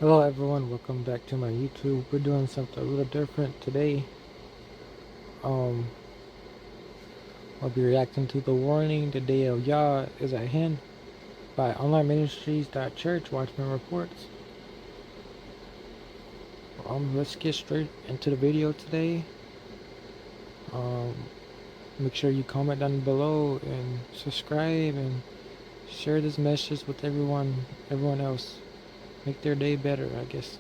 Hello everyone, welcome back to my YouTube. We're doing something a little different today. Um, I'll be reacting to the warning, the day of Yah is at hand by online ministries.church, watchmen reports. Let's get straight into the video today. Um, Make sure you comment down below and subscribe and share this message with everyone else. Make their day better, I guess.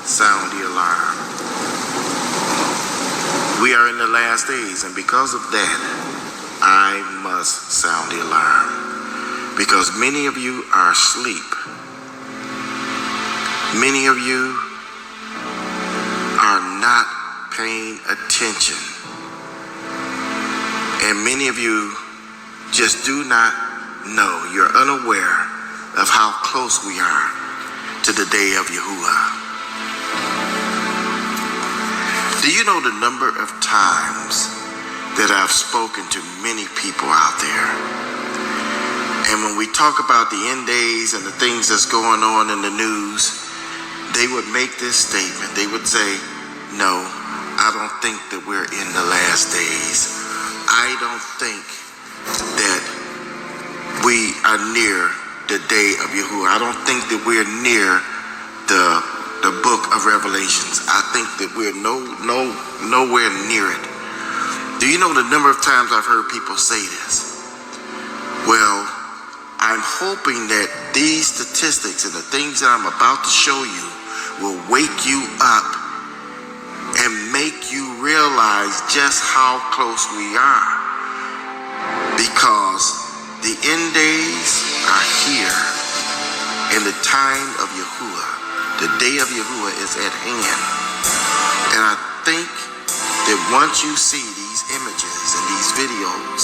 Sound the alarm. We are in the last days, and because of that, I must sound the alarm. Because many of you are asleep. Many of you are not paying attention. And many of you just do not know, you're unaware of how close we are to the day of Yahuwah. Do you know the number of times that I've spoken to many people out there? And when we talk about the end days and the things that's going on in the news, they would make this statement. They would say, no, I don't think that we're in the last days. I don't think that we are near the day of Yahuwah. I don't think that we're near the book of Revelations. I think that we're nowhere near it. Do you know the number of times I've heard people say this? Well, I'm hoping that these statistics and the things that I'm about to show you will wake you up and make you realize just how close we are. Because the end days are here, and the time of Yahuwah, the day of Yahuwah, is at hand. And I think that once you see these images and these videos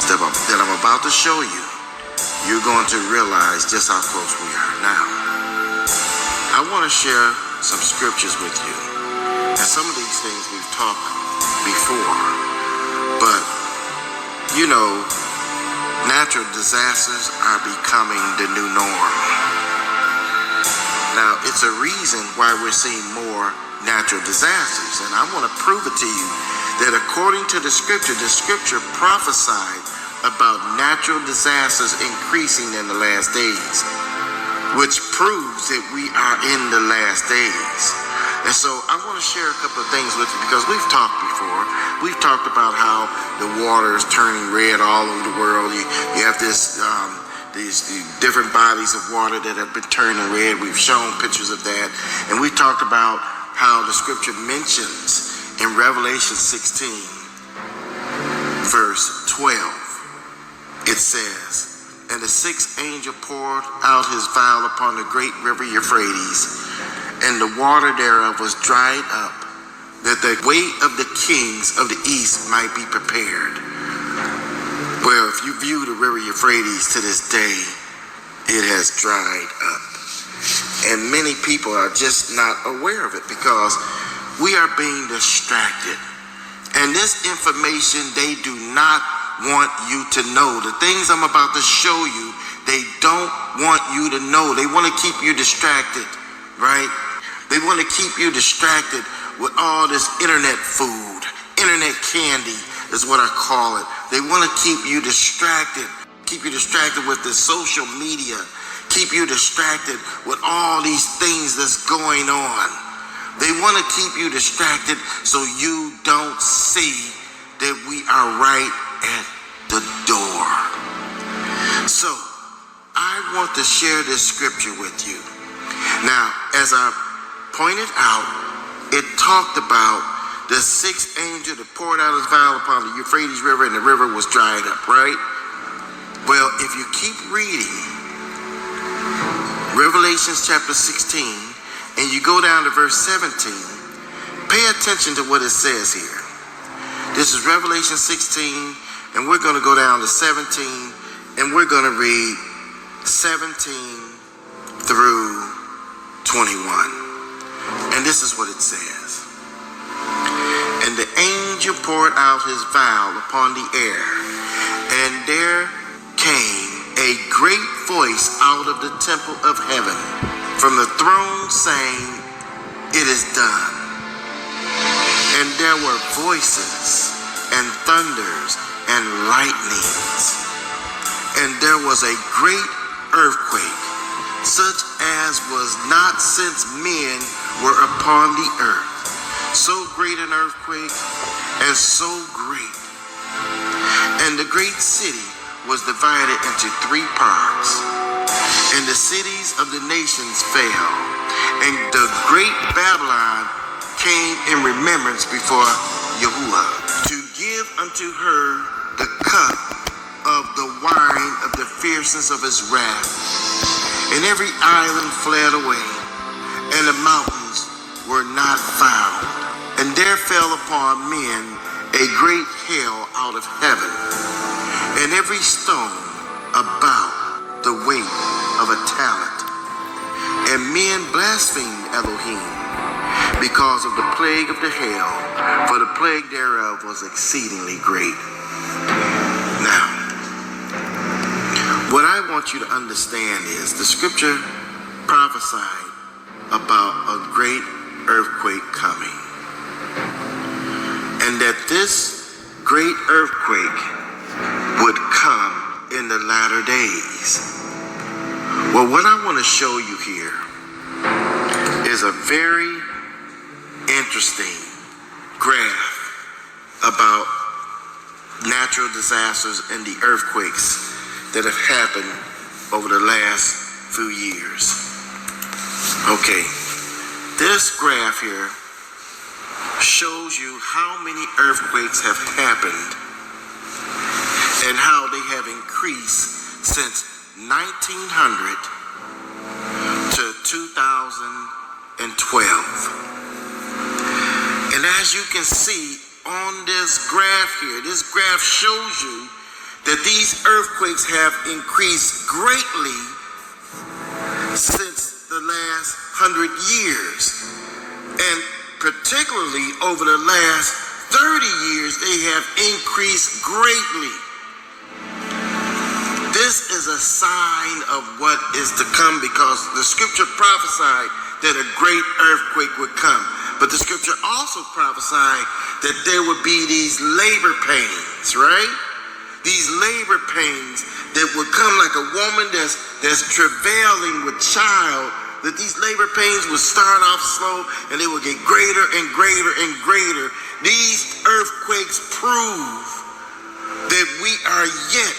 that I'm about to show you, you're going to realize just how close we are. Now, I want to share some scriptures with you. And some of these things we've talked before. But, you know, natural disasters are becoming the new norm. Now, it's a reason why we're seeing more natural disasters. And I want to prove it to you that according to the scripture prophesied about natural disasters increasing in the last days, which proves that we are in the last days. And so I want to share a couple of things with you because we've talked before. We've talked about how the water is turning red all over the world. You have this these different bodies of water that have been turning red. We've shown pictures of that. And we talked about how the scripture mentions in Revelation 16, verse 12, it says, and the sixth angel poured out his vial upon the great river Euphrates, and the water thereof was dried up, that the way of the kings of the east might be prepared. Well, if you view the river Euphrates to this day, it has dried up. And many people are just not aware of it because we are being distracted. And this information they do not want you to know. The things I'm about to show you, they don't want you to know. They want to keep you distracted, right? They want to keep you distracted with all this internet food, internet candy is what I call it. They want to keep you distracted with the social media, keep you distracted with all these things that's going on. They want to keep you distracted so you don't see that we are right at the door. So, I want to share this scripture with you. Now, as I pointed out, it talked about the sixth angel that poured out his vial upon the Euphrates River, and the river was dried up, right? Well, if you keep reading Revelations chapter 16, and you go down to verse 17, pay attention to what it says here. This is Revelation 16, and we're going to go down to 17, and we're going to read 17 through 21. And this is what it says. And the angel poured out his vial upon the air, and there came a great voice out of the temple of heaven from the throne saying, "It is done." And there were voices and thunders and lightnings, and there was a great earthquake, such as was not since men were upon the earth. So great an earthquake, and so great. And the great city was divided into three parts, and the cities of the nations fell, and the great Babylon came in remembrance before Yahuwah, to give unto her the cup of the wine of the fierceness of his wrath. And every island fled away, and the mountains were not found. And there fell upon men a great hail out of heaven, and every stone about the weight of a talent. And men blasphemed Elohim because of the plague of the hail, for the plague thereof was exceedingly great. Now, what I want you to understand is the scripture prophesied about a great earthquake coming, and that this great earthquake would come in the latter days. Well, what I want to show you here is a very interesting graph about natural disasters and the earthquakes that have happened over the last few years. Okay, this graph here shows you how many earthquakes have happened and how they have increased since 1900 to 2012. And as you can see on this graph here, this graph shows you that these earthquakes have increased greatly since the last 100 years. And particularly over the last 30 years, they have increased greatly. This is a sign of what is to come, because the scripture prophesied that a great earthquake would come. But the scripture also prophesied that there would be these labor pains, right? These labor pains that would come like a woman that's travailing with child, that these labor pains would start off slow and they would get greater and greater and greater. These earthquakes prove that we are yet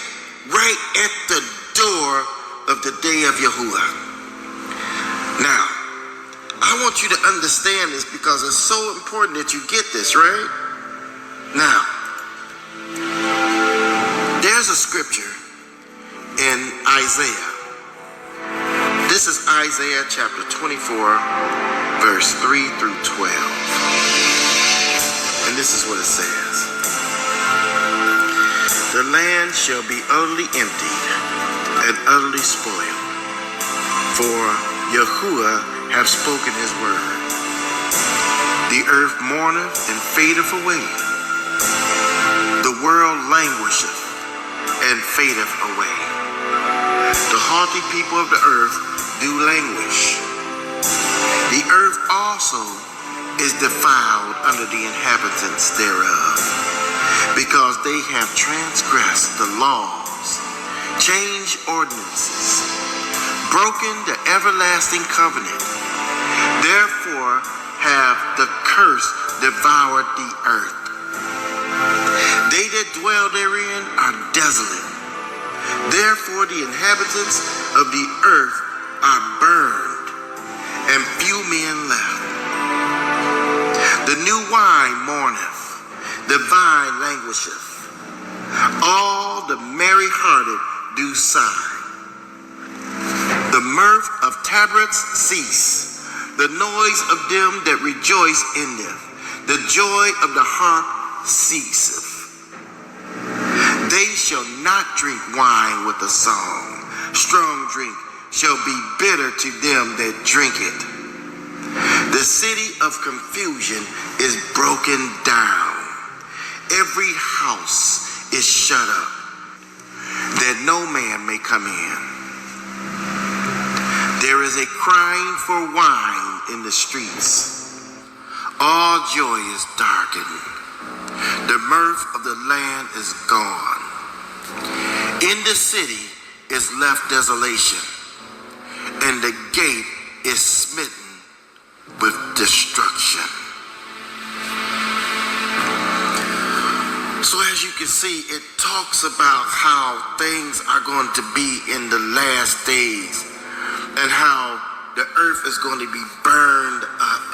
right at the door of the day of Yahuwah. Now, I want you to understand this because it's so important that you get this, right? Now, there's a scripture in Isaiah. This is Isaiah chapter 24, verse 3 through 12. And this is what it says. The land shall be utterly emptied and utterly spoiled, for Yahuwah hath spoken his word. The earth mourneth and fadeth away. The world languisheth and fadeth away. The haughty people of the earth do languish. The earth also is defiled under the inhabitants thereof, because they have transgressed the laws, changed ordinances, broken the everlasting covenant. Therefore have the curse devoured the earth. They that dwell therein are desolate. Therefore the inhabitants of the earth are burned, and few men left. The new wine mourneth, the vine languisheth. All the merry-hearted do sigh. The mirth of tabrets cease, the noise of them that rejoice endeth, the joy of the harp ceaseth. They shall not drink wine with a song, strong drink shall be bitter to them that drink it. The city of confusion is broken down. Every house is shut up, that no man may come in. There is a crying for wine in the streets. All joy is darkened. The mirth of the land is gone. In the city is left desolation, and the gate is smitten with destruction. So as you can see, it talks about how things are going to be in the last days and how the earth is going to be burned up.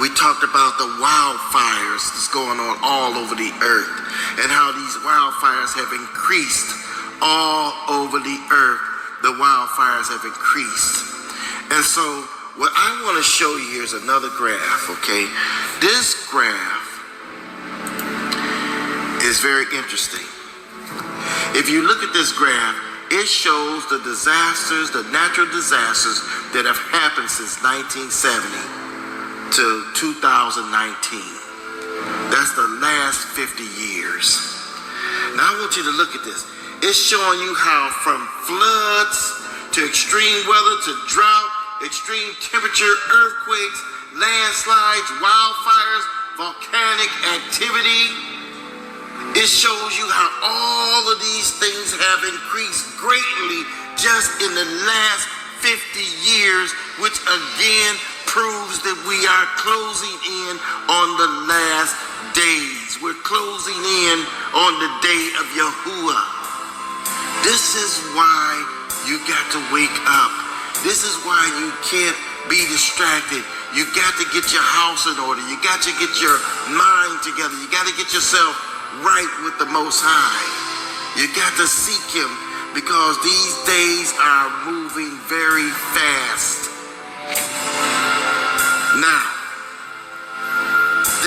We talked about the wildfires that's going on all over the earth and how these wildfires have increased all over the earth. The wildfires have increased. And so what I want to show you here is another graph, okay? This graph is very interesting. If you look at this graph, it shows the disasters, the natural disasters that have happened since 1970 to 2019. That's the last 50 years. Now I want you to look at this. It's showing you how from floods to extreme weather to drought, extreme temperature, earthquakes, landslides, wildfires, volcanic activity. It shows you how all of these things have increased greatly just in the last 50 years, which again proves that we are closing in on the last days. We're closing in on the day of Yahuwah. This is why you got to wake up. This is why you can't be distracted. You got to get your house in order. You got to get your mind together. You got to get yourself right with the Most High. You got to seek Him because these days are moving very fast. Now,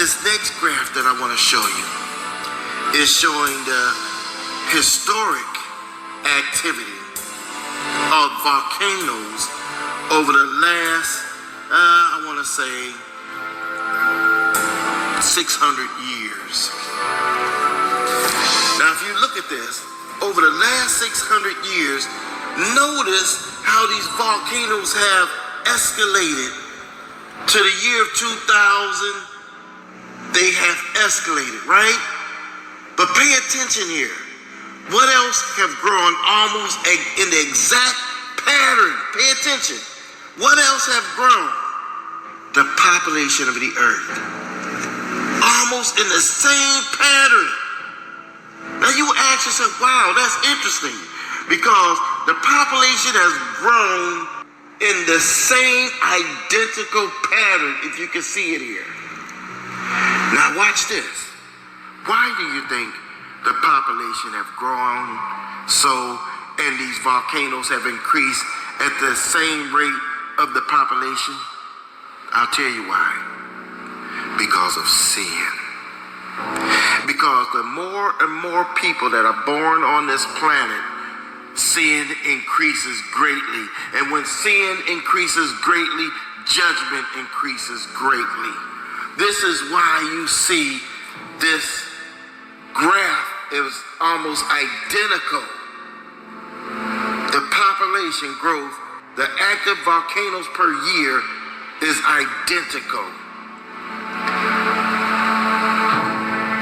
this next graph that I want to show you is showing the historic activity of volcanoes over the last, I want to say, 600 years. Now, if you look at this, over the last 600 years, notice how these volcanoes have escalated. To the year of 2000, they have escalated, right? But pay attention here. What else have grown almost in the exact pattern? Pay attention. What else have grown? The population of the earth. Almost in the same pattern. Now you ask yourself, wow, that's interesting. Because the population has grown in the same identical pattern, if you can see it here. Now watch this. Why do you think the population have grown so, and these volcanoes have increased at the same rate of the population? I'll tell you why. Because of sin. Because the more and more people that are born on this planet, sin increases greatly. And when sin increases greatly, judgment increases greatly. This is why you see this graph is almost identical. The population growth, the active volcanoes per year is identical.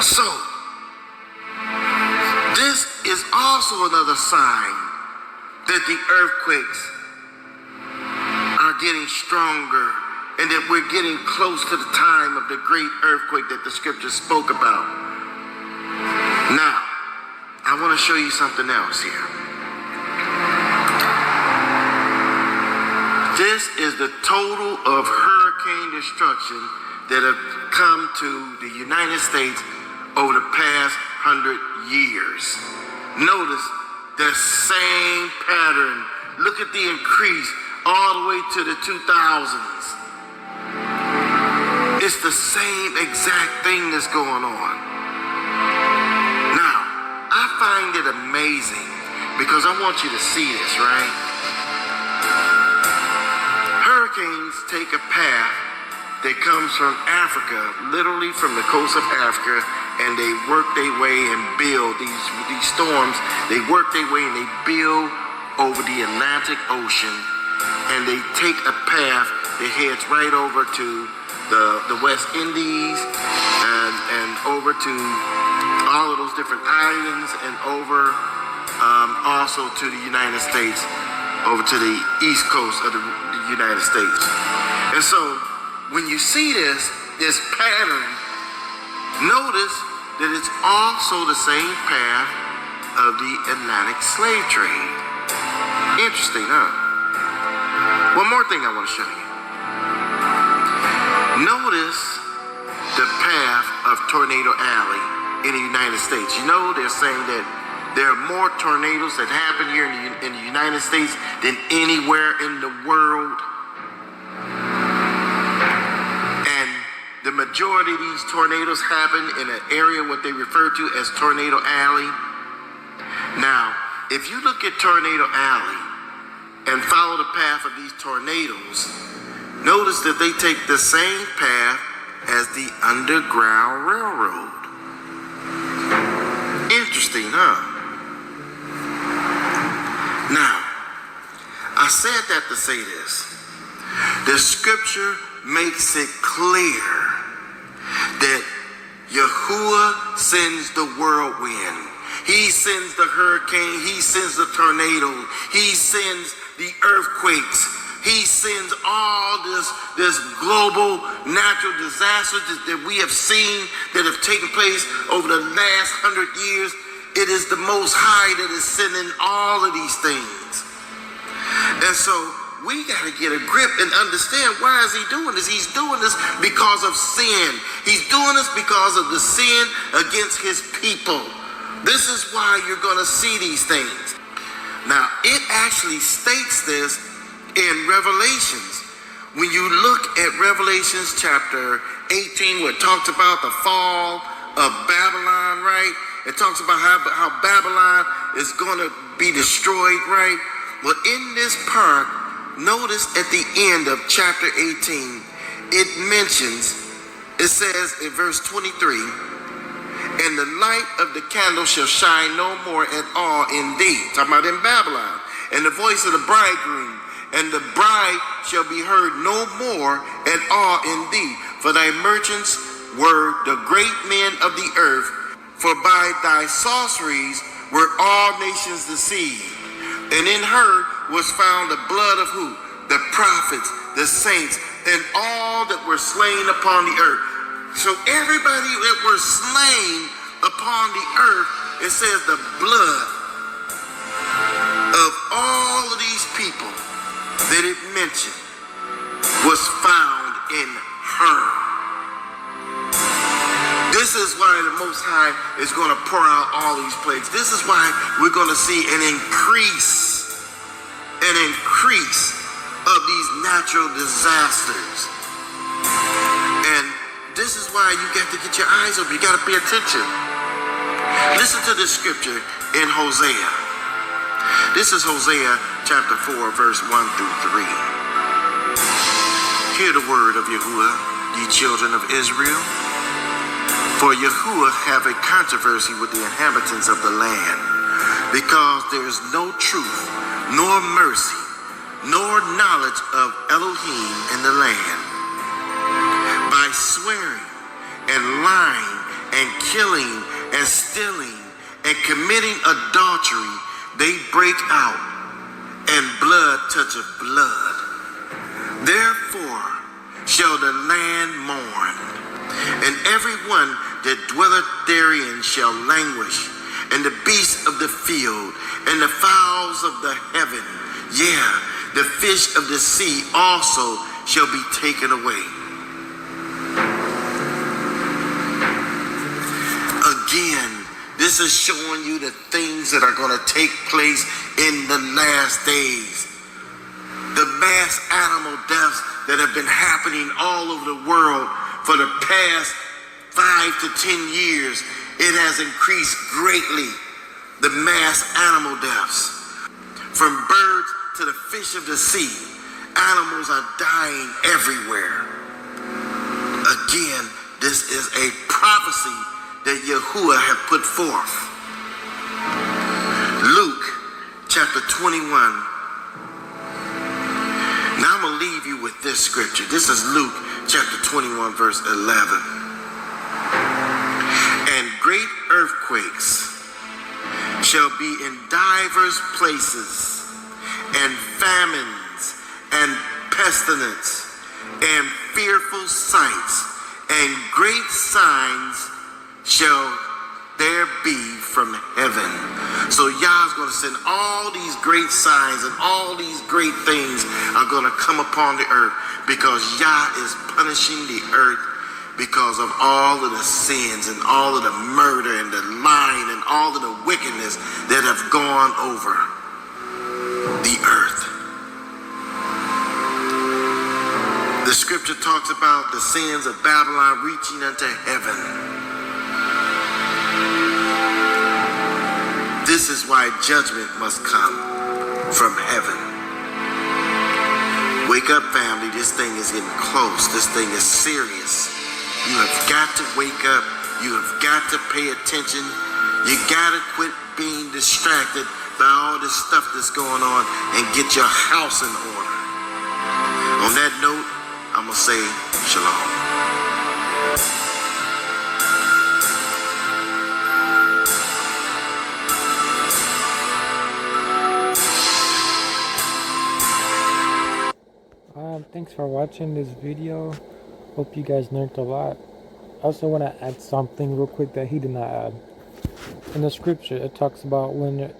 So, this is also another sign that the earthquakes are getting stronger and that we're getting close to the time of the great earthquake that the scriptures spoke about. Now, I want to show you something else here. This is the total of hurricane destruction that have come to the United States over the past 100 years. Notice the same pattern. Look at the increase all the way to the 2000s. It's the same exact thing that's going on. Now, I find it amazing because I want you to see this, right? Hurricanes take a path that comes from Africa, literally from the coast of Africa, and they work their way and build these storms. They work their way and they build over the Atlantic Ocean, and they take a path that heads right over to the West Indies and over to all of those different islands, and over also to the United States, over to the east coast of the United States. And so when you see this pattern, notice that it's also the same path of the Atlantic slave trade. Interesting, huh? One more thing I want to show you. Notice the path of Tornado Alley in the United States. You know, they're saying that there are more tornadoes that happen here in the United States than anywhere in the world. And the majority of these tornadoes happen in an area what they refer to as Tornado Alley. Now, if you look at Tornado Alley and follow the path of these tornadoes, notice that they take the same path as the Underground Railroad. Interesting, huh? Now, I said that to say this. The scripture makes it clear that Yahuwah sends the whirlwind. He sends the hurricane. He sends the tornado. He sends the earthquakes. He sends all this global natural disasters that we have seen that have taken place over the last 100 years. It is the Most High that is sending all of these things. And so we got to get a grip and understand, why is he doing this? He's doing this because of sin. He's doing this because of the sin against his people. This is why you're going to see these things. Now, it actually states this in Revelations. When you look at Revelations chapter 18, where it talks about the fall of Babylon, right? It talks about how Babylon is going to be destroyed, right? Well, in this part, notice at the end of chapter 18, it says in verse 23, and the light of the candle shall shine no more at all in thee. Talking about in Babylon. And the voice of the bridegroom and the bride shall be heard no more at all in thee. For thy merchants were the great men of the earth, for by thy sorceries were all nations deceived. And in her was found the blood of who? The prophets, the saints, and all that were slain upon the earth. So everybody that were slain upon the earth, it says the blood of all of these people that it mentioned was found in her. This is why the Most High is going to pour out all these plagues. This is why we're going to see an increase of these natural disasters. And this is why you got to get your eyes open. You got to pay attention. Listen to this scripture in Hosea. This is Hosea chapter 4, verse 1 through 3. Hear the word of Yahuwah, ye children of Israel. For Yahuwah have a controversy with the inhabitants of the land, because there is no truth, nor mercy, nor knowledge of Elohim in the land. By swearing and lying and killing and stealing and committing adultery, they break out, and blood toucheth blood. Therefore shall the land mourn, and everyone that dwelleth therein shall languish, and the beasts of the field, and the fowls of the heaven, the fish of the sea also shall be taken away. This is showing you the things that are going to take place in the last days. The mass animal deaths that have been happening all over the world for the past 5 to 10 years, it has increased greatly. The mass animal deaths. From birds to the fish of the sea, animals are dying everywhere. Again, this is a prophecy that Yahuwah had put forth. Luke chapter 21. Now I'm going to leave you with this scripture. This is Luke chapter 21 verse 11. And great earthquakes shall be in divers places, and famines, and pestilence, and fearful sights, and great signs shall there be from heaven. So Yah's going to send all these great signs, and all these great things are going to come upon the earth, because Yah is punishing the earth because of all of the sins and all of the murder and the lying and all of the wickedness that have gone over the earth. The scripture talks about the sins of Babylon reaching unto heaven. This is why judgment must come from heaven. Wake up, family. This thing is getting close. This thing is serious. You have got to wake up. You have got to pay attention. You got to quit being distracted by all this stuff that's going on and get your house in order. On that note, I'm going to say shalom. Thanks for watching this video. Hope you guys learned a lot. I also want to add something real quick that he did not add. In the scripture, it talks about when